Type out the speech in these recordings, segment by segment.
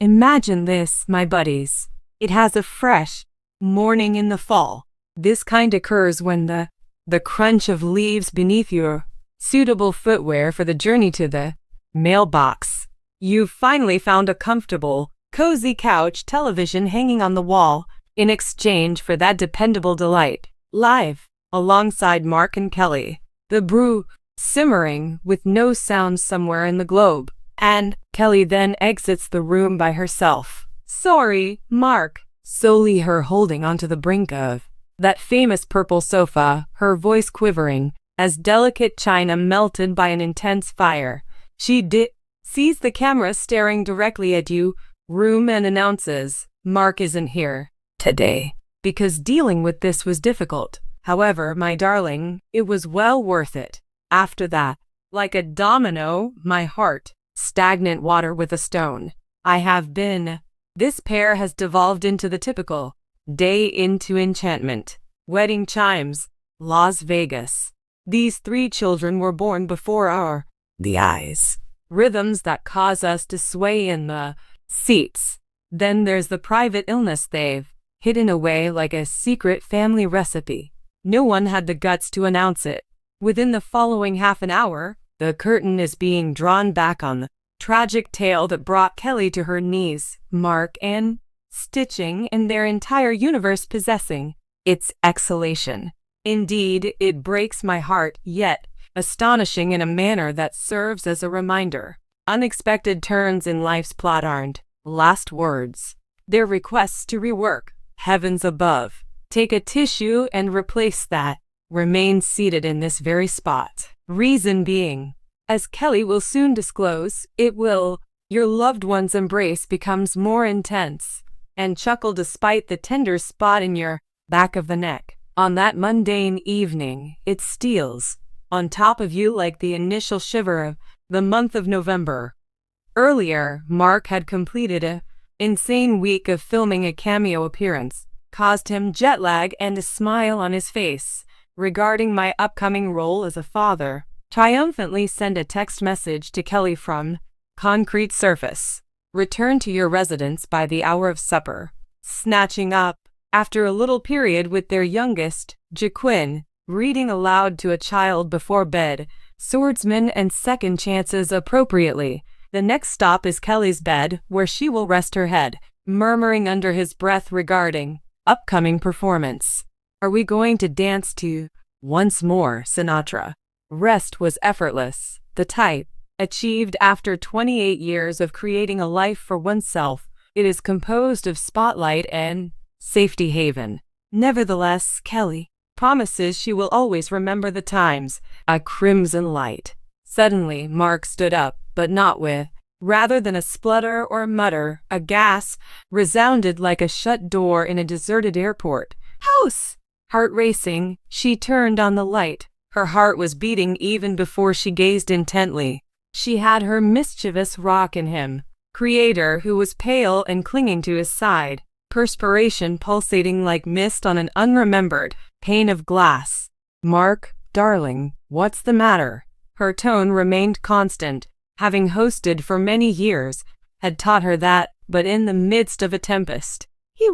Imagine this, my buddies. It has a fresh morning in the fall. This kind occurs when the crunch of leaves beneath your suitable footwear for the journey to the mailbox. You've finally found a comfortable, cozy couch television hanging on the wall in exchange for that dependable delight. Live, alongside Mark and Kelly, the brew simmering with no sound somewhere in the globe. And Kelly then exits the room by herself. Sorry, Mark. Solely her holding onto the brink of that famous purple sofa, her voice quivering as delicate china melted by an intense fire. She sees the camera staring directly at you, room, and announces, Mark isn't here today. Because dealing with this was difficult. However, my darling, it was well worth it. After that, like a domino, my heart, stagnant water with a stone. This pair has devolved into the typical day into enchantment. Wedding chimes, Las Vegas. These 3 children were born before the eyes. Rhythms that cause us to sway in the seats. Then there's the private illness they've hidden away like a secret family recipe. No one had the guts to announce it. Within the following half an hour, the curtain is being drawn back on the tragic tale that brought Kelly to her knees, Mark and stitching and their entire universe possessing its exhalation. Indeed, it breaks my heart, yet astonishing in a manner that serves as a reminder. Unexpected turns in life's plot aren't last words. They're requests to rework. Heavens above, take a tissue and replace that. Remain seated in this very spot. Reason being, as Kelly will soon disclose, your loved one's embrace becomes more intense, and chuckle despite the tender spot in your back of the neck. On that mundane evening, it steals on top of you like the initial shiver of the month of November. Earlier, Mark had completed an insane week of filming. A cameo appearance caused him jet lag and a smile on his face. Regarding my upcoming role as a father, triumphantly send a text message to Kelly from concrete surface. Return to your residence by the hour of supper. Snatching up, after a little period with their youngest, Jaquin, reading aloud to a child before bed, swordsman and second chances appropriately. The next stop is Kelly's bed, where she will rest her head, murmuring under his breath regarding upcoming performance. Are we going to dance to Once More, Sinatra? Rest was effortless, the type achieved after 28 years of creating a life for oneself. It is composed of spotlight and safety haven. Nevertheless, Kelly promises she will always remember the times. A crimson light. Suddenly, Mark stood up, but not with. Rather than a splutter or mutter, a gasp resounded like a shut door in a deserted airport. House! Heart racing, she turned on the light. Her heart was beating even before she gazed intently. She had her mischievous rock in him, creator who was pale and clinging to his side, perspiration pulsating like mist on an unremembered pane of glass. Mark, darling, what's the matter? Her tone remained constant, having hosted for many years, had taught her that, but in the midst of a tempest, he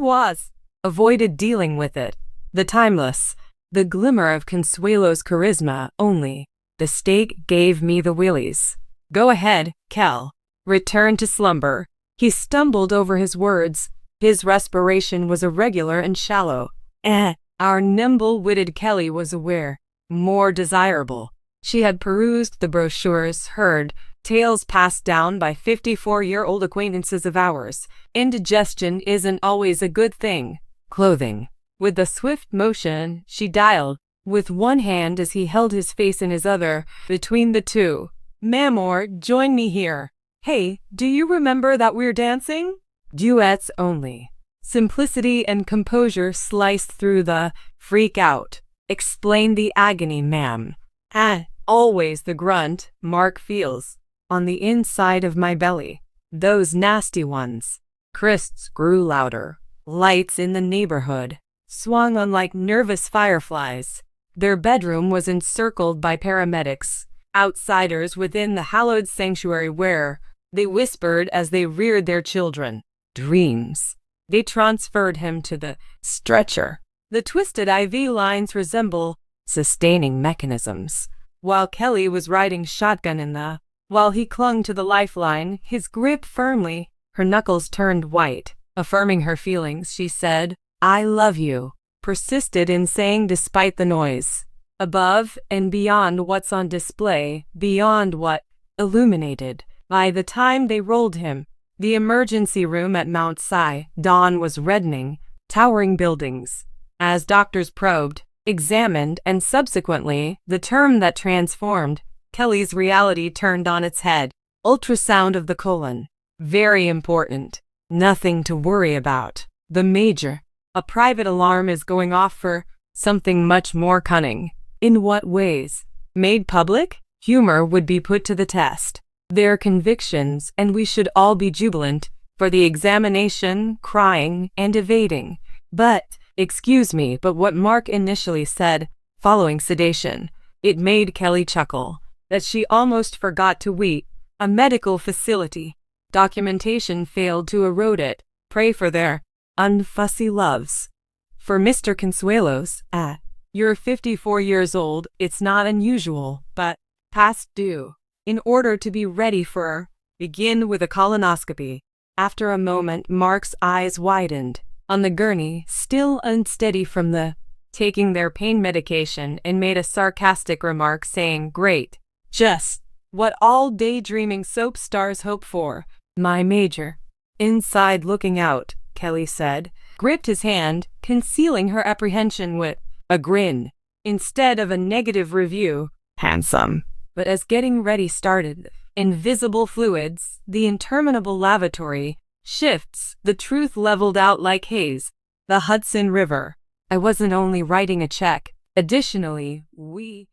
avoided dealing with it. The timeless, the glimmer of Consuelos' charisma only. The steak gave me the willies. Go ahead, Kel. Return to slumber. He stumbled over his words. His respiration was irregular and shallow. Our nimble-witted Kelly was aware. More desirable. She had perused the brochures, heard tales passed down by 54-year-old acquaintances of ours. Indigestion isn't always a good thing. Clothing. With a swift motion, she dialed, with one hand as he held his face in his other, between the two. Mamor, join me here. Hey, do you remember that we're dancing? Duets only. Simplicity and composure sliced through the freak out. Explain the agony, ma'am. Always the grunt, Mark feels. On the inside of my belly. Those nasty ones. Crisps grew louder. Lights in the neighborhood swung on like nervous fireflies. Their bedroom was encircled by paramedics, outsiders within the hallowed sanctuary where they whispered as they reared their children. Dreams. They transferred him to the stretcher. The twisted IV lines resemble sustaining mechanisms. While Kelly was riding shotgun while he clung to the lifeline, his grip firmly, her knuckles turned white. Affirming her feelings, she said, "I love you," persisted in saying despite the noise. Above and beyond what's on display, beyond what illuminated. By the time they rolled him, the emergency room at Mount Si, dawn was reddening, towering buildings. As doctors probed, examined, and subsequently, the term that transformed Kelly's reality turned on its head. Ultrasound of the colon. Very important. Nothing to worry about. The major. A private alarm is going off for something much more cunning. In what ways? Made public? Humor would be put to the test. Their convictions, and we should all be jubilant for the examination, crying, and evading. But, excuse me, but what Mark initially said, following sedation, it made Kelly chuckle, that she almost forgot to weep. A medical facility. Documentation failed to erode it. Pray for their unfussy loves. For Mr. Consuelos, you're 54 years old, it's not unusual, but past due. In order to be ready for, begin with a colonoscopy. After a moment, Mark's eyes widened. On the gurney, still unsteady from taking their pain medication, and made a sarcastic remark saying, "Great. Just what all daydreaming soap stars hope for." "My major." Inside looking out, Kelly said, gripped his hand, concealing her apprehension with a grin. Instead of a negative review, handsome. But as getting ready started, invisible fluids, the interminable lavatory, shifts, the truth leveled out like haze. The Hudson River. I wasn't only writing a check. Additionally, we